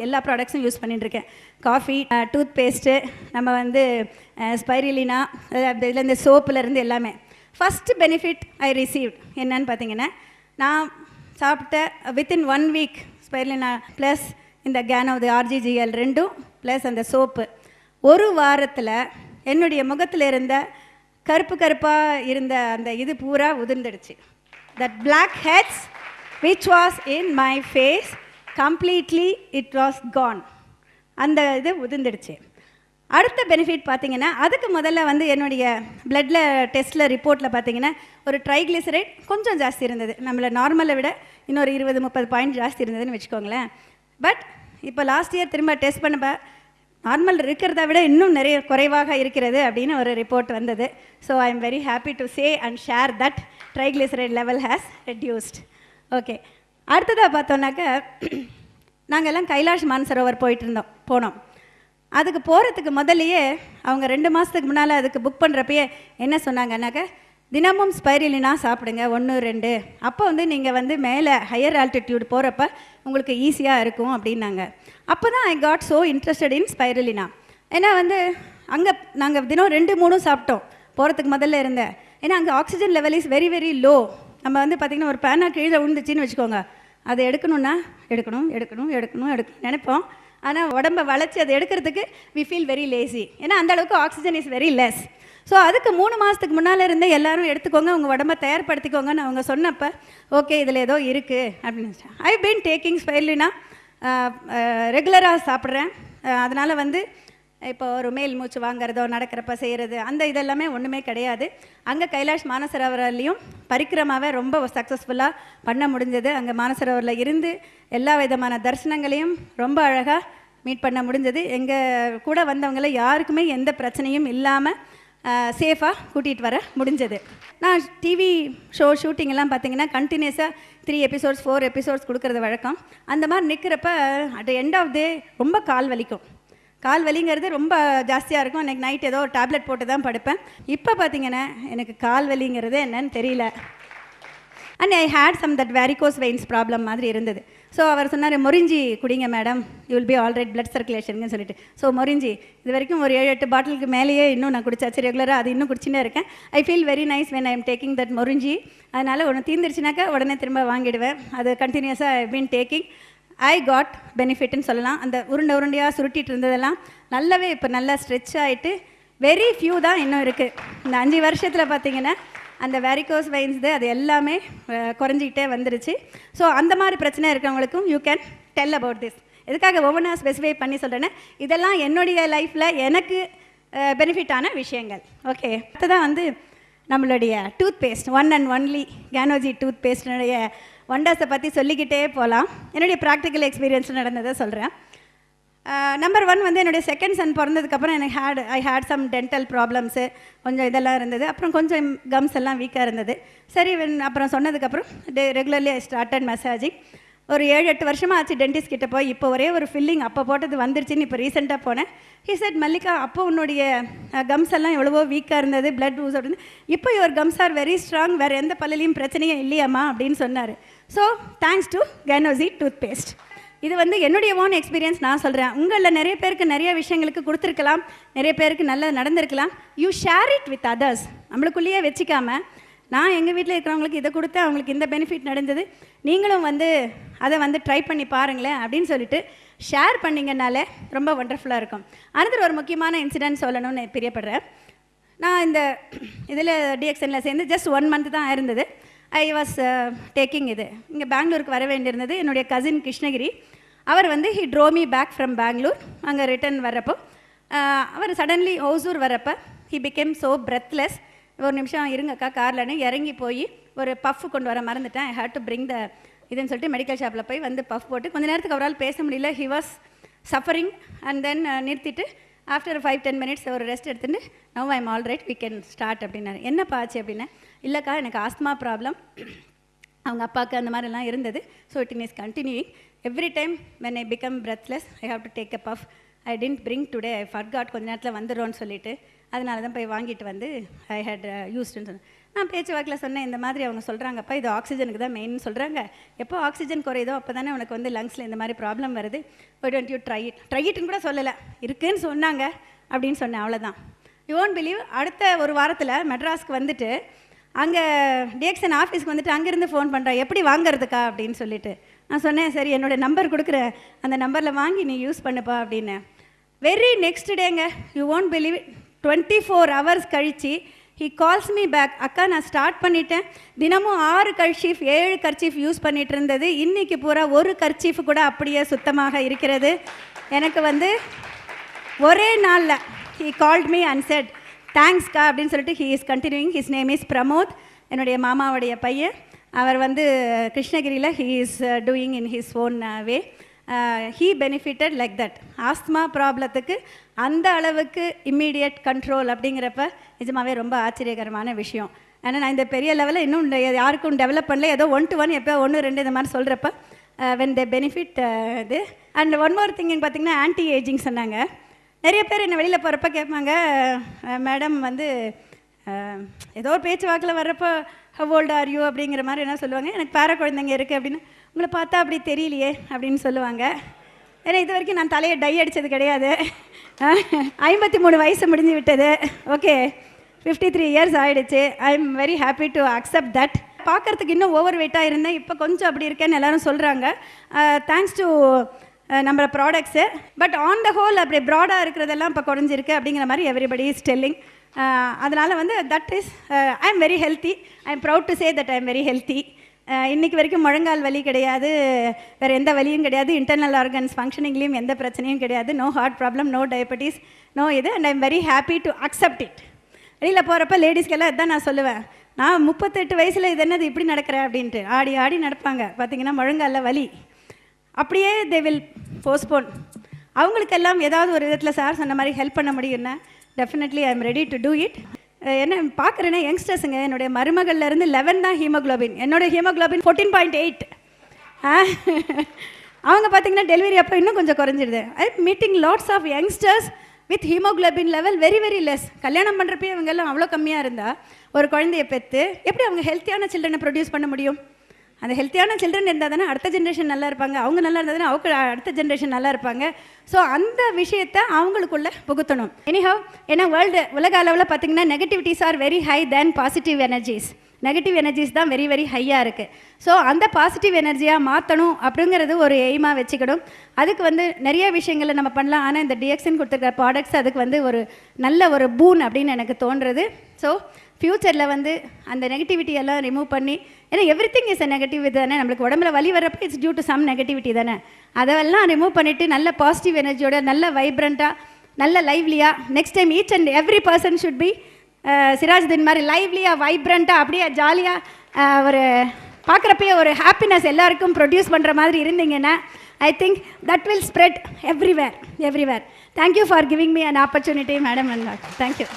எல்லா ப்ராடக்ட்ஸும் யூஸ் பண்ணிட்டுருக்கேன். Coffee, tooth paste, நம்ம வந்து ஸ்பைரிலினா, இதில் இந்த சோப்புலேருந்து எல்லாமே. ஃபஸ்ட்டு பெனிஃபிட் ஐ ரிசீவ்ட் என்னன்னு பார்த்தீங்கன்னா, நான் சாப்பிட்ட வித்தின் 1 வீக் ஸ்பைரிலினா ப்ளஸ் இந்த கேனோது RGGL ரெண்டும் ப்ளஸ் அந்த சோப்பு, ஒரு வாரத்தில் என்னுடைய முகத்தில் இருந்த கருப்பு கருப்பாக இருந்த அந்த இது பூரா உதிர்ந்துடுச்சு. That blackheads which was in my face completely it was gone. அந்த இது உதிர்ந்துடுச்சு. அடுத்த பெனிஃபிட் பார்த்தீங்கன்னா, அதுக்கு முதல்ல வந்து என்னுடைய பிளட்டில் டெஸ்ட்டில் ரிப்போர்ட்டில் பார்த்தீங்கன்னா ஒரு ட்ரைக்ளிசரைட் கொஞ்சம் ஜாஸ்தி இருந்தது. நம்மளை நார்மலை விட இன்னொரு 20-30 பாயிண்ட் ஜாஸ்தி இருந்ததுன்னு வச்சுக்கோங்களேன். பட் இப்போ லாஸ்ட் இயர் திரும்ப டெஸ்ட் பண்ணப்போ நார்மல் இருக்கிறத விட இன்னும் நிறைய குறைவாக இருக்கிறது அப்படின்னு ஒரு ரிப்போர்ட் வந்தது. So I am very happy to say and share that triglyceride level has reduced. Okay, அடுத்ததாக பார்த்தோன்னாக்க, நாங்கள் எல்லாம் கைலாஷ் மானசரோவர் போனோம். அதுக்கு போகிறதுக்கு முதல்லையே அவங்க 2 மாதத்துக்கு முன்னால் அதுக்கு புக் பண்ணுறப்பயே என்ன சொன்னாங்கன்னாக்க, தினமும் ஸ்பைரிலினா சாப்பிடுங்க 1-2, அப்போ வந்து நீங்கள் வந்து மேலே ஹையர் ஆல்டிடியூட் போகிறப்ப உங்களுக்கு ஈஸியாக இருக்கும் அப்படின்னாங்க. அப்போ தான் I got so interested in spirulina. ஏன்னா வந்து அங்கே நாங்கள் தினம் 2-3 சாப்பிட்டோம் போகிறதுக்கு முதல்ல இருந்தேன். ஏன்னா அங்கே oxygen level is very very low. நம்ம வந்து பார்த்திங்கன்னா ஒரு பேனா கீழே விழுந்துச்சின்னு வச்சுக்கோங்க, அதை எடுக்கணும்னா எடுக்கணும் நினைப்போம். ஆனால் உடம்பை வளைச்சி அதை எடுக்கிறதுக்கு வி ஃபீல் வெரி லேசி. ஏன்னா அந்தளவுக்கு oxygen is very less. So அதுக்கு 3 மாதத்துக்கு முன்னால் இருந்தே எல்லோரும் எடுத்துக்கோங்க, உங்கள் உடம்பை தயார்படுத்திக்கோங்கன்னு அவங்க சொன்னப்போ ஓகே இதில் ஏதோ இருக்குது அப்படின்னு. ஐ பீன் டேக்கிங் ஸ்பைரிலினா, ரெகுலராக சாப்பிட்றேன். அதனால் வந்து இப்போ ஒரு மேல் மூச்சு வாங்கிறதோ நடக்கிறப்ப செய்கிறது அந்த இதெல்லாமே ஒன்றுமே கிடையாது. அங்கே கைலாஷ் மானசரோவர்லையும் பரிக்கிரமாவை ரொம்ப சக்ஸஸ்ஃபுல்லாக பண்ண முடிஞ்சது. அங்கே மானசரோவரில் இருந்து எல்லா விதமான தரிசனங்களையும் ரொம்ப அழகாக மீட் பண்ண முடிஞ்சது. எங்கள் கூட வந்தவங்கள யாருக்குமே எந்த பிரச்சனையும் இல்லாமல் சேஃபாக கூட்டிகிட்டு வர முடிஞ்சது. நான் டிவி ஷூட்டிங்கெல்லாம் பார்த்திங்கன்னா கண்டினியூஸாக 3 எபிசோட்ஸ் 4 எபிசோட்ஸ் கொடுக்குறது வழக்கம். அந்த மாதிரி நிற்கிறப்ப அட் எண்ட் ஆஃப் டே ரொம்ப கால் வலிக்கும். கால் வலிங்கிறது ரொம்ப ஜாஸ்தியாக இருக்கும். எனக்கு நைட் ஏதோ ஒரு டேப்லெட் போட்டு தான் படுப்பேன். இப்போ பார்த்தீங்கன்னா எனக்கு கால் வலிங்கிறது என்னன்னு தெரியல. And I had some that varicose veins problem மாதிரி இருந்தது. ஸோ அவர் சொன்னார், மொரிஞ்சி குடிங்க madam, you will be alright blood சர்க்குலேஷனுன்னு சொல்லிட்டு. ஸோ மொரிஞ்சி இது வரைக்கும் ஒரு 7-8 பாட்டிலுக்கு மேலேயே இன்னும் நான் குடிச்சாச்சு ரெகுலராக. அது இன்னும் குடிச்சுன்னே இருக்கேன். I feel very nice when I am taking that மொரிஞ்சி. அதனால் ஒன்று தீர்ந்துருச்சுனாக்கா உடனே திரும்ப வாங்கிடுவேன். அது கண்டினியூஸாக I been taking. I got பெனிஃபிட்னு சொல்லலாம். அந்த உருண்டையாக சுருட்டிகிட்டு இருந்ததெல்லாம் நல்லாவே இப்போ நல்லா ஸ்ட்ரெச் ஆகிட்டு வெரி ஃபியூ தான் இன்னும் இருக்குது. இந்த 5 வருஷத்தில் பார்த்திங்கன்னா அந்த வேரிகோஸ் வெயின்ஸ் அது எல்லாமே குறைஞ்சிக்கிட்டே வந்துருச்சு. ஸோ அந்த மாதிரி பிரச்சனை இருக்கிறவங்களுக்கும் you can tell about this. எதுக்காக ஒவ்வொன்றா ஸ்பெசிஃபை பண்ணி சொல்கிறேன்னா, இதெல்லாம் என்னுடைய லைஃப்பில் எனக்கு பெனிஃபிட்டான விஷயங்கள். ஓகே, அடுத்ததான் வந்து நம்மளுடைய toothpaste, one and only கேனோஜி டூத் பேஸ்டினுடைய ஒண்டர்ஸை பற்றி சொல்லிக்கிட்டே போகலாம். என்னுடைய ப்ராக்டிக்கல் எக்ஸ்பீரியன்ஸ் நடந்ததை சொல்கிறேன். நம்பர் 1 வந்து என்னுடைய செகண்ட் சன் பிறந்ததுக்கப்புறம் எனக்கு ஐ ஹேட் சம் டென்டல் ப்ராப்ளம்ஸு, கொஞ்சம் இதெல்லாம் இருந்தது. அப்புறம் கொஞ்சம் கம்ஸ் எல்லாம் வீக்காக இருந்தது. சரி, அப்புறம் சொன்னதுக்கப்புறம் ரெகுலர்லி ஐ ஸ்டார்டட் மசாஜிங். ஒரு 7-8 வருஷமாக ஆச்சு டென்டிஸ்ட் கிட்டே போய். இப்போ ஒரே ஒரு ஃபில்லிங் அப்போ போட்டது வந்துருச்சுன்னு இப்போ ரீசெண்டாக போனேன். ஹி செட், மல்லிகா, அப்போ உன்னுடைய கம்ஸ் எல்லாம் எவ்வளவோ வீக்காக இருந்தது, பிளட் ஊஸ் அப்படின்னு, இப்போ your gums are very strong, வேறு எந்த பல்லையும் பிரச்சனையும் இல்லையாம்மா அப்படின்னு சொன்னார். ஸோ தேங்க்ஸ் டு கேனோஜி டூத் பேஸ்ட். இது வந்து என்னுடைய ஓன் எக்ஸ்பீரியன்ஸ் நான் சொல்கிறேன். உங்களில் நிறைய பேருக்கு நிறைய விஷயங்களுக்கு கொடுத்துருக்கலாம், நிறைய பேருக்கு நல்லா நடந்திருக்கலாம். You share it with others. நம்மளுக்குள்ளேயே வச்சுக்காமல், நான் எங்கள் வீட்டில் இருக்கிறவங்களுக்கு இதை கொடுத்தேன், அவங்களுக்கு இந்த பெனிஃபிட் நடந்தது, நீங்களும் வந்து அதை வந்து ட்ரை பண்ணி பாருங்களேன் அப்படின்னு சொல்லிட்டு ஷேர் பண்ணிங்கனாலே ரொம்ப ஒண்டர்ஃபுல்லாக இருக்கும். அடுத்த ஒரு முக்கியமான இன்சிடென்ட் சொல்லணும்னு பிரியப்படுறேன். நான் இந்த இதில் டிஎக்ஷனில் சேர்ந்து ஜஸ்ட் 1 மந்த் தான் இருந்தது. ஐ வாஸ் டேக்கிங் இது இங்கே பெங்களூருக்கு வர வேண்டியிருந்தது. என்னுடைய கசின் கிருஷ்ணகிரி, அவர் வந்து he drove me back from Bangalore. அங்கே ரிட்டர்ன் வரப்போ அவர் சடன்லி ஓசூர் வரப்போ ஹி பிகேம் ஸோ பிரெத்லெஸ். ஒரு நிமிஷம் இருங்கக்கா கார்லன்னு இறங்கி போய் ஒரு பஃப் கொண்டு வர மறந்துட்டேன். ஐ ஹேட் டு பிரிங் த இதுன்னு சொல்லிட்டு மெடிக்கல் ஷாப்பில் போய் வந்து பஃப் போட்டு கொஞ்சம் நேரத்துக்கு அவரால் பேச முடியல. He was suffering. And then நிறுத்திட்டு ஆஃப்டர் 5-10 மினிட்ஸ் ஒரு ரெஸ்ட் எடுத்துட்டு, now I am all right, we can start அப்படின்னாரு. என்னப்பா ஆச்சு அப்படின்னா, இல்லைக்கா எனக்கு ஆஸ்மா ப்ராப்ளம், அவங்க அப்பாவுக்கு அந்த மாதிரிலாம் இருந்தது. So it is continuing. Every time when I become breathless I have to take a puff. I didn't bring today, I forgot, கொஞ்ச நேரத்தில் வந்துடும்னு சொல்லிட்டு அதனால தான் போய் வாங்கிட்டு வந்து ஐ ஹேட் யூஸ்டுன்னு சொன்னேன். நான் பேச்சு வாக்கில் சொன்னேன், இந்த மாதிரி அவங்க சொல்கிறாங்கப்பா, இது ஆக்சிஜனுக்கு தான் மெயின் சொல்கிறாங்க, எப்போ ஆக்சிஜன் குறையுதோ அப்போ தானே உனக்கு வந்து லங்ஸில் இந்த மாதிரி ப்ராப்ளம் வருது, ஒய் டோன்ட் யூ ட்ரை இட்னு கூட சொல்லலை, இருக்குன்னு சொன்னாங்க அப்படின்னு சொன்னேன், அவ்வளோதான். யூ ஓன்ட் பிலீவ், அடுத்த ஒரு வாரத்தில் மெட்ராஸ்க்கு வந்துட்டு அங்கே டிஎக்ஷன் ஆஃபீஸ்க்கு வந்துட்டு அங்கேருந்து ஃபோன் பண்ணுறா, எப்படி வாங்குறதுக்கா அப்படின்னு சொல்லிட்டு. நான் சொன்னேன், சரி என்னோடய நம்பர் கொடுக்குறேன், அந்த நம்பரில் வாங்கி நீ யூஸ் பண்ணுப்பா அப்படின்னு. வெரி நெக்ஸ்ட் டேங்க, யூ ஓன்ட் பிலீவ், 24 hours கழித்து ஹி கால்ஸ் மீ பேக், அக்கா நான் ஸ்டார்ட் பண்ணிட்டேன், தினமும் 6 கர்ச்சீஃப் 7 கர்ச்சீஃப் யூஸ் பண்ணிகிட்டு இருந்தது, இன்றைக்கி பூரா ஒரு கர்ச்சீஃப் கூட அப்படியே சுத்தமாக இருக்கிறது. எனக்கு வந்து ஒரே நாளில் he called me and said தேங்க்ஸ்க்கா அப்படின்னு சொல்லிட்டு he is continuing. His name is Pramod, என்னுடைய மாமாவுடைய பையன். அவர் வந்து கிருஷ்ணகிரியில் he is doing in his own way. He benefitted like that. Asthma ப்ராப்ளத்துக்கு அந்த அளவுக்கு இம்மீடியட் கண்ட்ரோல் அப்படிங்கிறப்ப நிஜமாகவே ரொம்ப ஆச்சரியகரமான விஷயம். ஏன்னா நான் இந்த பெரிய லெவலில் இன்னும் யாருக்கும் டெவலப் பண்ணல, ஏதோ 1 to 1 எப்போ 1 2 இந்த மாதிரி சொல்கிறப்ப வென் தே பெனிஃபிட் இது. அண்ட் ஒன் மோர் திங்னு பார்த்திங்கன்னா ஆன்டி ஏஜிங் சொன்னாங்க. நிறைய பேர் என்னை வெளியில் போகிறப்ப கேட்பாங்க, மேடம் வந்து ஏதோ ஒரு பேச்சு வாக்கில் வர்றப்போ ஹவ் ஓல்ட் ஆர் யூ அப்படிங்கிற மாதிரி என்ன சொல்லுவாங்க, எனக்கு பேர குழந்தைங்க இருக்குது அப்படின்னு. உங்களை பார்த்தா அப்படி தெரியலையே அப்படின்னு சொல்லுவாங்க. ஏன்னா இது வரைக்கும் நான் தலையை டை அடித்தது கிடையாது. 53 வயசு முடிஞ்சு விட்டது. ஓகே, 53 years ஆகிடுச்சு. ஐ am very happy to accept that. பார்க்குறதுக்கு இன்னும் ஓவர் வெயிட்டாக இருந்தேன், இப்போ கொஞ்சம் அப்படி இருக்கேன்னு எல்லோரும் சொல்கிறாங்க. தேங்க்ஸ் டு நம்ம products. But on the whole அப்படி ப்ராடாக இருக்கிறதெல்லாம் இப்போ குறைஞ்சிருக்கு அப்படிங்கிற மாதிரி எவ்ரிபடி இஸ் டெல்லிங். அதனால் வந்து that is I am very healthy. I am proud to say that I am very healthy. இன்றைக்கி வரைக்கும் முழங்கால் வலி கிடையாது, வேறு எந்த வலியும் கிடையாது, இன்டர்னல் ஆர்கன்ஸ் ஃபங்க்ஷனிங்லேயும் எந்த பிரச்சனையும் கிடையாது, no heart problem, no diabetes, no இது. And I am very happy to accept it. வெளியில் போகிறப்ப லேடிஸ்க்கெல்லாம் இதுதான் நான் சொல்லுவேன், நான் 38 வயசில் இது என்னது இப்படி நடக்கிறேன் அப்படின்ட்டு ஆடி ஆடி நடப்பாங்க. பார்த்திங்கன்னா முழங்காலில் வலி, அப்படியே தே வில் போஸ்ட்போன். அவங்களுக்கெல்லாம் ஏதாவது ஒரு விதத்தில் சார் சொன்ன மாதிரி ஹெல்ப் பண்ண முடியும்னா definitely I am ready to do it. என்ன பார்க்குறேன்னா யங்ஸ்டர்ஸுங்க, என்னுடைய மருமகள்லேருந்து 11 தான் ஹீமோக்ளோபின், என்னோடய ஹீமோக்ளோபின் 14.8. அவங்க பார்த்திங்கன்னா டெலிவரி அப்போ இன்னும் கொஞ்சம் குறைஞ்சிடுது. I meeting lots of youngsters with haemoglobin level very very less. கல்யாணம் பண்ணுறப்பே இவங்கெல்லாம் அவ்வளோ கம்மியாக இருந்தால் ஒரு குழந்தைய பெற்று எப்படி அவங்க ஹெல்த்தியான சில்ட்ரனை ப்ரொடியூஸ் பண்ண முடியும்? அந்த ஹெல்த்தியான சில்ட்ரன் இருந்தால் தானே அடுத்த ஜென்ரேஷன் நல்லா இருப்பாங்க, அவங்க நல்லா இருந்தால் தானே அவங்க அடுத்த ஜென்ரேஷன் நல்லா இருப்பாங்க. ஸோ அந்த விஷயத்தை அவங்களுக்குள்ளே புகுத்தணும். எனிஹவ், ஏன்னா உலக அளவில் பார்த்திங்கன்னா negativities are very high than positive energies. Negative energies தான் வெரி வெரி ஹையாக இருக்குது. ஸோ அந்த பாசிட்டிவ் எனர்ஜியாக மாற்றணும் அப்படிங்கிறது ஒரு எய்மாக வச்சுக்கணும். அதுக்கு வந்து நிறைய விஷயங்களை நம்ம பண்ணலாம். ஆனால் இந்த டிஎக்ஷன் கொடுத்துருக்க ப்ராடக்ட்ஸ் அதுக்கு வந்து ஒரு நல்ல ஒரு பூன் அப்படின்னு எனக்கு தோன்றுறது. ஸோ ஃப்யூச்சரில் வந்து அந்த நெகட்டிவிட்டியெல்லாம் ரிமூவ் பண்ணி, ஏன்னா every thing is a negative தானே, நம்மளுக்கு உடம்புல வலி வரப்போ it's due to some negativity தானே, அதெல்லாம் ரிமூவ் பண்ணிவிட்டு நல்ல பாசிட்டிவ் எனர்ஜியோட நல்ல வைப்ரண்ட்டாக நல்ல லைவ்லியாக next time each and every person should be Sirajuddin மாதிரி லைவ்லியாக வைப்ரண்ட்டாக அப்படியே ஜாலியாக ஒரு பார்க்குறப்பே ஒரு ஹாப்பினஸ் எல்லாருக்கும் ப்ரொடியூஸ் பண்ணுற மாதிரி இருந்தீங்கன்னா I think that will spread everywhere. Thank you for giving me an opportunity madam. And thank you.